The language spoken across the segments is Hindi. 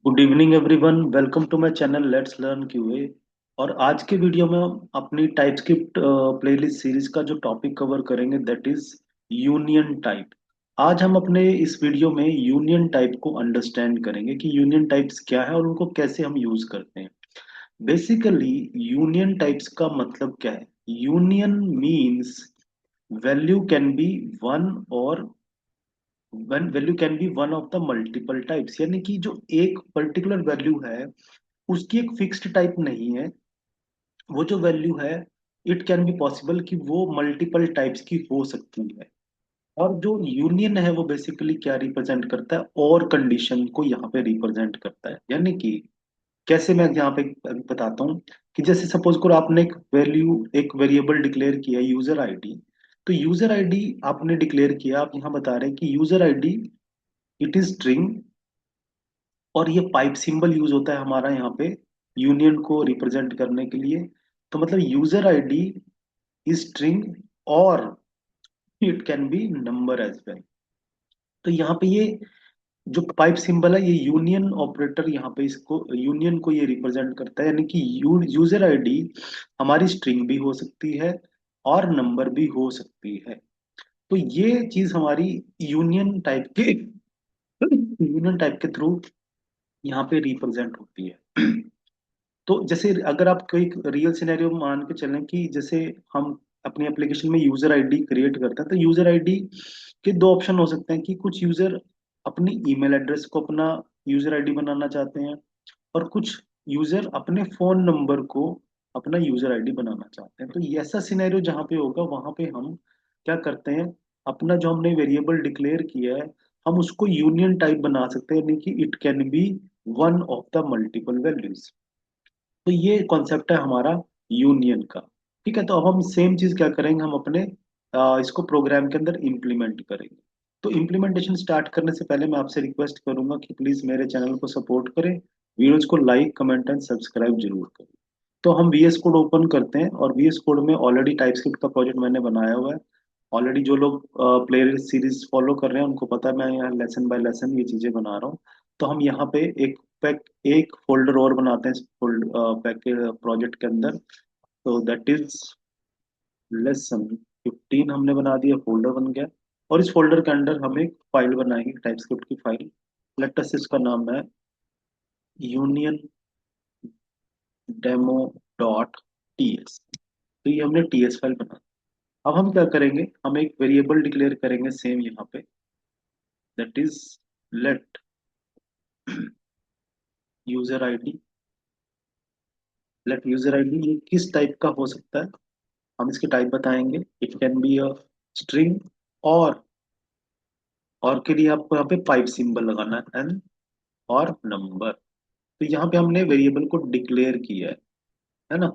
Good evening everyone, welcome to my channel let's learn QA. और आज के वीडियो में हम अपनी टाइपस्क्रिप्ट प्लेलिस्ट सीरीज का जो टॉपिक कवर करेंगे दैट इज यूनियन टाइप। आज हम अपने इस वीडियो में यूनियन टाइप को अंडरस्टैंड करेंगे कि यूनियन टाइप्स क्या है और उनको कैसे हम यूज करते हैं। बेसिकली यूनियन टाइप्स का मतलब क्या है? Union means value can be one और one value can be one of the multiple types, यानी कि जो एक पर्टिकुलर वैल्यू है उसकी एक फिक्स्ड टाइप नहीं है। वो जो वैल्यू है इट कैन बी पॉसिबल कि वो मल्टीपल टाइप्स की हो सकती है। और जो यूनियन है वो बेसिकली क्या रिप्रेजेंट करता है, और कंडीशन को यहाँ पे रिप्रेजेंट करता है। यानी कि कैसे, मैं यहाँ पे अभी बताता हूँ कि जैसे सपोज करो आपने एक वेरिएबल डिक्लेयर किया यूजर आईडी। तो यूजर आईडी आपने डिक्लेयर किया, आप यहाँ बता रहे हैं कि user ID it is string, और ये पाइप सिंबल यूज होता है हमारा यहाँ पे यूनियन को रिप्रेजेंट करने के लिए। तो मतलब यूजर आईडी इज स्ट्रिंग और it can be number as well. तो यहाँ पे ये जो पाइप सिंबल है ये यूनियन ऑपरेटर यहाँ पे इसको यूनियन को ये रिप्रेजेंट करता है, यानी कि यूजर आईडी हमारी स्ट्रिंग भी हो सकती है और नंबर भी हो सकती है। तो ये चीज हमारी यूनियन टाइप के यूनियन टाइप के थ्रू यहाँ पे रिप्रेजेंट होती है। तो जैसे अगर आप कोई रियल सिनेरियो मान के चलें कि जैसे हम अपनी एप्लीकेशन में यूजर आईडी क्रिएट करते हैं, तो यूजर आईडी के दो ऑप्शन हो सकते हैं कि कुछ यूजर अपनी ईमेल एड्रेस को अपना यूजर आईडी बनाना चाहते हैं, और कुछ यूजर अपने फोन नंबर को अपना यूजर आईडी बनाना चाहते हैं। तो ये ऐसा सिनेरियो जहाँ पे होगा वहां पे हम क्या करते हैं, अपना जो हमने वेरिएबल डिक्लेयर किया है हम उसको यूनियन टाइप बना सकते हैं, यानी कि it can be one of the multiple values. तो ये कॉन्सेप्ट है हमारा यूनियन का। ठीक है, तो अब हम सेम चीज क्या करेंगे, हम अपने इसको प्रोग्राम के अंदर इम्प्लीमेंट करेंगे। तो इम्प्लीमेंटेशन स्टार्ट करने से पहले मैं आपसे रिक्वेस्ट करूंगा कि प्लीज मेरे चैनल को सपोर्ट करें, वीडियोज को लाइक कमेंट एंड सब्सक्राइब जरूर करें। तो हम VS कोड ओपन करते हैं, और VS कोड में ऑलरेडी टाइपस्क्रिप्ट का प्रोजेक्ट मैंने बनाया हुआ है। ऑलरेडी जो लोग प्लेयर सीरीज फॉलो कर रहे हैं उनको पता है मैं यहाँ लेसन बाय लेसन ये चीजें बना रहा हूँ। तो हम यहाँ पे एक पैक एक फोल्डर और बनाते हैं इस फोल्ड पैक के प्रोजेक्ट के अंदर। तो दैट इज लेसन 15 हमने बना दिया, फोल्डर बन गया। और इस फोल्डर के अंदर हम एक फाइल बनाएंगे, टाइपस्क्रिप्ट की फाइल। लेट अस इसका नाम है यूनियन डेमो .ts। तो ये हमने TS फाइल बना। अब हम क्या करेंगे, हम एक वेरिएबल डिक्लेयर करेंगे सेम यहाँ पे, that is let user ID. Let user ID ये किस टाइप का हो सकता है, हम इसकी टाइप बताएंगे। It can be a string, और और के लिए आपको यहाँ पे पाइप सिंबल लगाना है एन, और नंबर। तो यहाँ पे हमने वेरिएबल को डिक्लेयर किया है ना।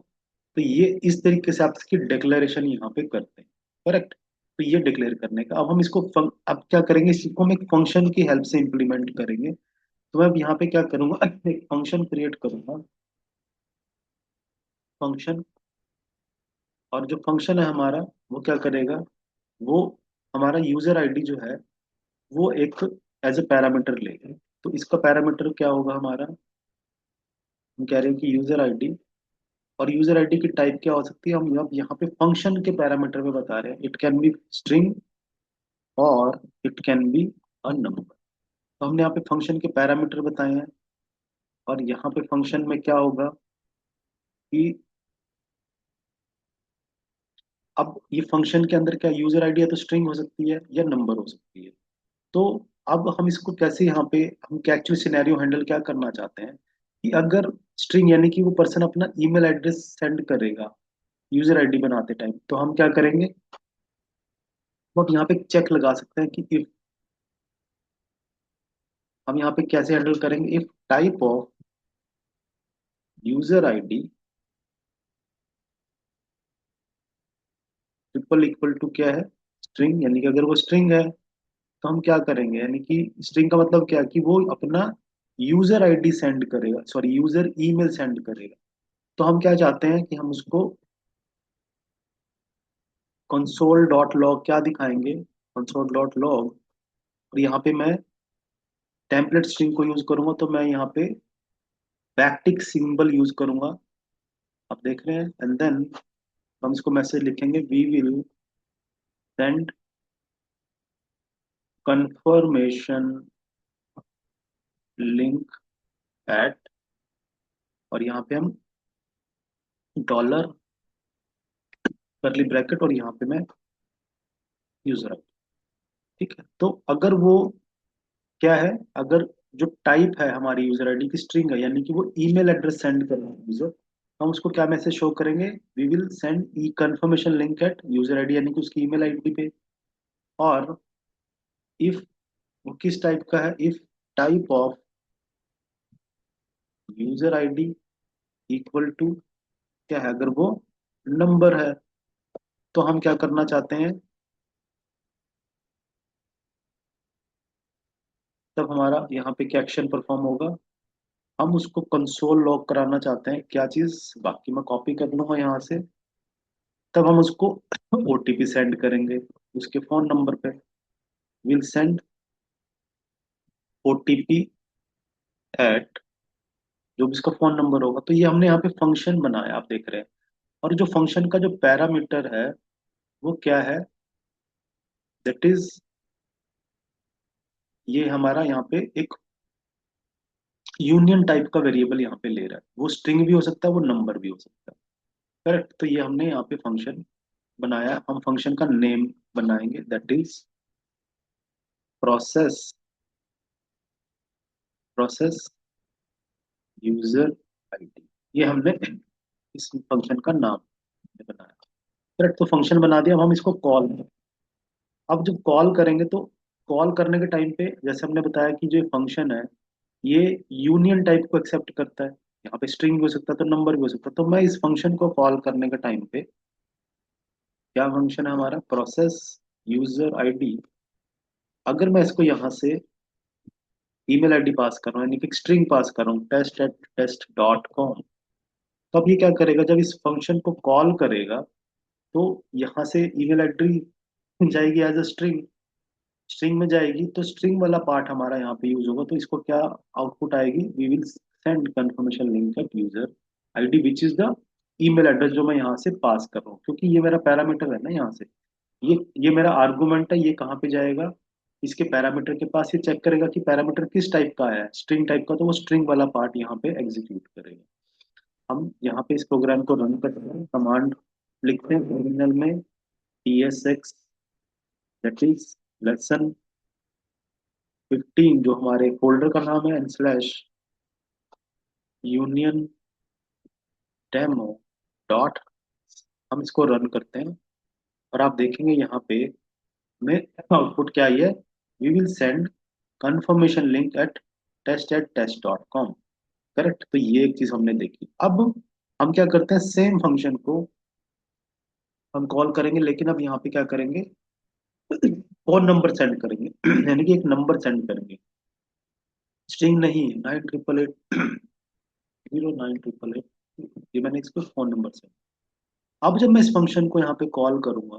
तो ये इस तरीके से आप इसकी डिक्लेरेशन यहाँ पे करते हैं, करेक्ट। तो ये डिक्लेयर करने का, अब हम इसको अब क्या करेंगे, इसको हम एक फंक्शन की हेल्प से इंप्लीमेंट करेंगे। तो मैं अब यहाँ पे क्या करूंगा, एक फंक्शन क्रिएट करूंगा, फंक्शन। और जो फंक्शन है हमारा वो क्या करेगा, वो हमारा यूजर आईडी जो है वो एक एज ए पैरामीटर लेगा। तो इसका पैरामीटर क्या होगा हमारा, हम कह रहे हैं कि यूजर आईडी, और यूजर आईडी की टाइप क्या हो सकती है, हम अब यहाँ पे फंक्शन के पैरामीटर में बता रहे हैं। इट कैन बी स्ट्रिंग और it can be a number. तो हमने यहाँ पे फंक्शन के पैरामीटर बताए हैं, और यहाँ पे फंक्शन में क्या होगा कि अब ये फंक्शन के अंदर क्या यूजर आईडी है तो स्ट्रिंग हो सकती है या नंबर हो सकती है। तो अब हम इसको कैसे यहाँ पे, हम क्या एक्चुअली सिनेरियो हैंडल क्या करना चाहते हैं कि अगर स्ट्रिंग यानी कि वो पर्सन अपना ईमेल एड्रेस सेंड करेगा यूजर आईडी बनाते टाइम, तो हम क्या करेंगे, वो अब यहाँ पे चेक लगा सकते हैं कि इफ, हम यहाँ पे कैसे हैंडल करेंगे, if type of user ID triple equal to क्या है, स्ट्रिंग। यानी कि अगर वो स्ट्रिंग है तो हम क्या करेंगे, यानी कि स्ट्रिंग का मतलब क्या है कि वो अपना यूजर आईडी सेंड करेगा, सॉरी यूजर ईमेल सेंड करेगा। तो हम क्या चाहते हैं कि हम उसको कंसोल डॉट लॉग क्या दिखाएंगे, कंसोल डॉट लॉग। और यहाँ पे मैं टेम्पलेट स्ट्रिंग को यूज करूंगा तो मैं यहाँ पे बैकटिक सिंबल यूज करूंगा। आप देख रहे हैं, एंड देन हम इसको मैसेज लिखेंगे, we will send confirmation link at, और यहाँ पे हम डॉलर करली ब्रैकेट, और यहाँ पे मैं यूजर। ठीक है, तो अगर वो क्या है, अगर जो टाइप है हमारी यूजर आईडी की स्ट्रिंग है, यानी कि वो ईमेल एड्रेस सेंड कर रहा है यूजर, हम उसको क्या मैसेज शो करेंगे, we will send e confirmation link at user ID, यानी कि उसकी ईमेल आईडी पे। और इफ, वो किस टाइप का है, if type of user ID equal to, क्या है, अगर वो नंबर है, तो हम क्या करना चाहते हैं, तब हमारा यहाँ पे क्या एक्शन परफॉर्म होगा, हम उसको कंसोल लॉग कराना चाहते हैं, क्या चीज, बाकी मैं कॉपी कर लूंगा यहाँ से। तब हम उसको ओटीपी सेंड करेंगे उसके फोन नंबर पे, विल सेंड ओटीपी एट, जो भी इसका फोन नंबर होगा। तो ये हमने यहाँ पे फंक्शन बनाया, आप देख रहे हैं। और जो फंक्शन का जो पैरामीटर है वो क्या है, दैट इज, ये हमारा यहाँ पे एक यूनियन टाइप का वेरिएबल यहाँ पे ले रहा है, वो स्ट्रिंग भी हो सकता है, वो नंबर भी हो सकता है। करेक्ट, तो ये हमने यहाँ पे फंक्शन बनाया। हम फंक्शन का नेम बनाएंगे, that is process, process user ID, ये हमने इस फंक्शन का नाम बनाया। करेक्ट, तो फंक्शन बना दिया। अब हम इसको कॉल, अब जब कॉल करेंगे तो कॉल करने के टाइम पे जैसे हमने बताया कि जो फंक्शन है ये यूनियन टाइप को एक्सेप्ट करता है। यहाँ पे स्ट्रिंग भी हो सकता है, तो नंबर भी हो सकता है। तो मैं इस फंक्शन को कॉल करने के टाइम पे, क्या फंक्शन है हमारा, प्रोसेस यूजर आईडी, अगर मैं इसको यहाँ से ईमेल आईडी पास कर रहा हूँ, यानी कि स्ट्रिंग पास कर रहा हूँ, test@test.com, तो अब ये क्या करेगा, जब इस फंक्शन को कॉल करेगा तो यहाँ से ईमेल आईडी जाएगी एज अ स्ट्रिंग, स्ट्रिंग में जाएगी, तो स्ट्रिंग वाला पार्ट हमारा यहाँ पे यूज होगा। तो इसको क्या आउटपुट आएगी, we will send confirmation link at user ID which is the email address जो मैं यहाँ से पास कर रहा हूँ, क्योंकि ये मेरा पैरामीटर है ना यहाँ से, ये मेरा आर्गुमेंट है, ये कहाँ पे जाएगा, इसके पैरामीटर के पास। ये चेक करेगा कि पैरामीटर किस टाइप का है, स्ट्रिंग टाइप का, तो वो स्ट्रिंग वाला पार्ट यहाँ पे एग्जीक्यूट करेगा। हम यहाँ पे इस प्रोग्राम को रन करते हैं, कमांड लिखते हैं टर्मिनल में, tsx, दैट इज लेसन 15, जो हमारे फोल्डर का नाम है, and slash union demo dot, हम इसको रन करते हैं। और आप देखेंगे यहाँ पे में आउटपुट क्या आई है, we will send confirmation link at test.test.com। Correct, तो ये एक चीज हमने देखी। अब हम क्या करते हैं, सेम फंक्शन को हम कॉल करेंगे, लेकिन अब यहाँ पे क्या करेंगे, फोन नंबर सेंड करेंगे यानी कि एक नंबर सेंड करेंगे, स्ट्रिंग नहीं, 9888 0988, ये मैंने इसको फोन नंबर सेंड। अब जब मैं इस फंक्शन को यहाँ पे कॉल करूंगा,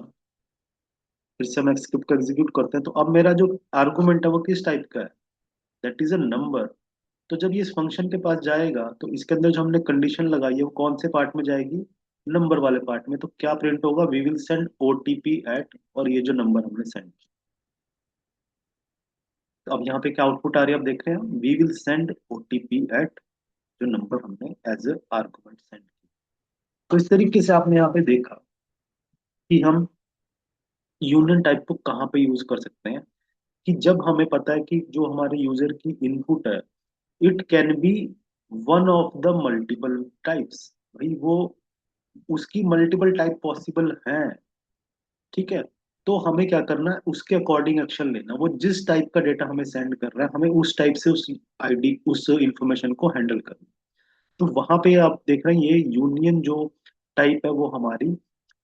फिर से हम स्क्रिप्ट को एग्जीक्यूट करते हैं, तो अब मेरा जो आर्गुमेंट है वो किस टाइप का है, दैट इज अ नंबर। तो जब ये इस फंक्शन के पास जाएगा तो इसके अंदर जो हमने कंडीशन लगाई है वो कौन से पार्ट में जाएगी, नंबर वाले पार्ट में। तो क्या प्रिंट होगा, we will send OTP at, और ये जो नंबर हमने सेंड, तो अब यहाँ पे क्या आउटपुट आ रही है, आप देख रहे हैं, we will send OTP at, जो नंबर हमने एज ए आर्गुमेंट सेंड किया। तो इस तरीके से आपने यहाँ पे देखा कि हम यूनियन टाइप को कहाँ पे यूज कर सकते हैं, कि जब हमें पता है कि जो हमारे यूजर की इनपुट है, it can be one of the multiple types, भाई वो उसकी मल्टीपल टाइप पॉसिबल हैं। ठीक है, तो हमें क्या करना है, उसके अकॉर्डिंग एक्शन लेना। वो जिस टाइप का डेटा हमें सेंड कर रहा है, हमें उस टाइप से उस आईडी, उस इंफॉर्मेशन को हैंडल करना। तो वहां पे आप देख रहे हैं, ये यूनियन जो टाइप है वो हमारी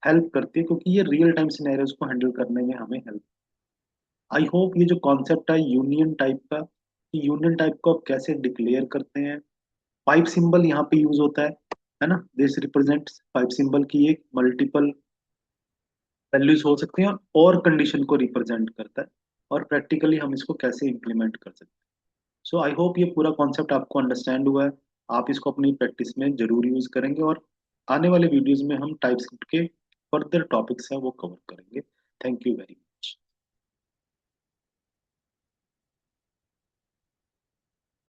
हेल्प करती है, क्योंकि ये रियल टाइम सिनेरियोज को हैंडल करने में हमें हेल्प। आई होप ये जो कॉन्सेप्ट है यूनियन टाइप का, यूनियन टाइप को आप कैसे डिक्लेयर करते हैं, पाइप सिंबल यहाँ पे यूज होता है ना, दिस रिप्रेजेंट्स पाइप सिंबल की एक मल्टीपल वैल्यूज हो सकते हैं, और कंडीशन को रिप्रेजेंट करता है, और प्रैक्टिकली हम इसको कैसे इम्प्लीमेंट कर सकते हैं। सो आई होप ये पूरा कॉन्सेप्ट आपको अंडरस्टैंड हुआ है। आप इसको अपनी प्रैक्टिस में जरूर यूज करेंगे, और आने वाले वीडियोस में हम टाइप स्क्रिप्ट के फर्दर टॉपिक्स हैं वो कवर करेंगे। Thank you very much.